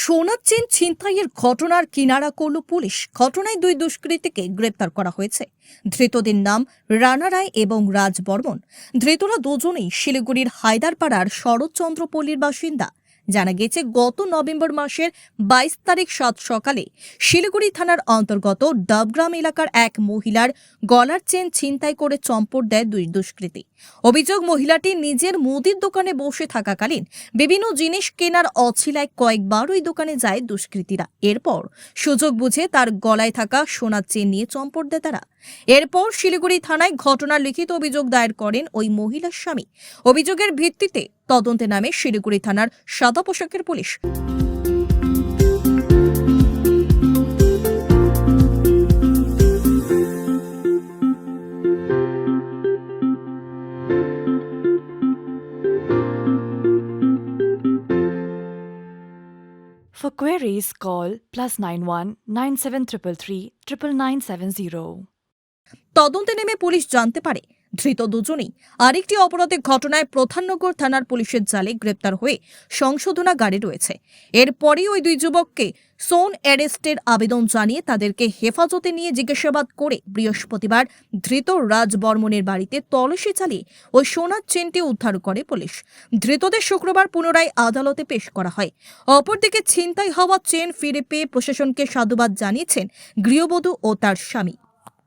সোনার চেন ছিনতাইয়ের ঘটনার কিনারা করল পুলিশ। ঘটনায় দুই দুষ্কৃতীকে গ্রেপ্তার করা হয়েছে। ধৃতদের নাম রানা রায় এবং রাজ বর্মন। ধৃতরা দুজনেই শিলিগুড়ির হায়দারপাড়ার শরৎচন্দ্রপল্লীর বাসিন্দা। জানা গেছে, গত নভেম্বর মাসের 22 তারিখ সাত সকালে শিলিগুড়ি থানার অন্তর্গত ডাবগ্রাম এলাকার এক মহিলার গলার চেন ছিনতাই করে চম্পট দেয় দুই দুষ্কৃতী। অভিযোগ, মহিলাটি নিজের মুদির দোকানে বসে থাকাকালীন বিভিন্ন জিনিস কেনার অছিলায় কয়েকবার ওই দোকানে যায় দুষ্কৃতীরা। এরপর সুযোগ বুঝে তার গলায় থাকা সোনার চেন নিয়ে চম্পট দেয় তারা। এরপর শিলিগুড়ি থানায় ঘটনার লিখিত অভিযোগ দায়ের করেন ওই মহিলার স্বামী। অভিযোগের ভিত্তিতে তদন্তে নামে শিলিগুড়ি থানার সাদা পোশাকের পুলিশ। For queries, call +91 9733 99970. তদন্তে নেমে পুলিশ জানতে পারে, ধৃত দুজনেই আরেকটি অপরাধের ঘটনায় প্রধাননগর থানার পুলিশের জালে গ্রেপ্তার হয়ে সংশোধনাগারে রয়েছে। এরপরই ওই দুই যুবককে সোন অ্যারেস্টের আবেদন জানিয়ে তাদেরকে হেফাজতে নিয়ে জিজ্ঞাসাবাদ করে বৃহস্পতিবার ধৃত রাজ বর্মনের বাড়িতে তল্লাশি চালিয়ে ওই সোনার চেনটি উদ্ধার করে পুলিশ। ধৃতদের শুক্রবার পুনরায় আদালতে পেশ করা হয়। অপরদিকে ছিনতাই হওয়া চেন ফিরে পেয়ে প্রশাসনকে সাধুবাদ জানিয়েছেন গৃহবধূ ও তার স্বামী।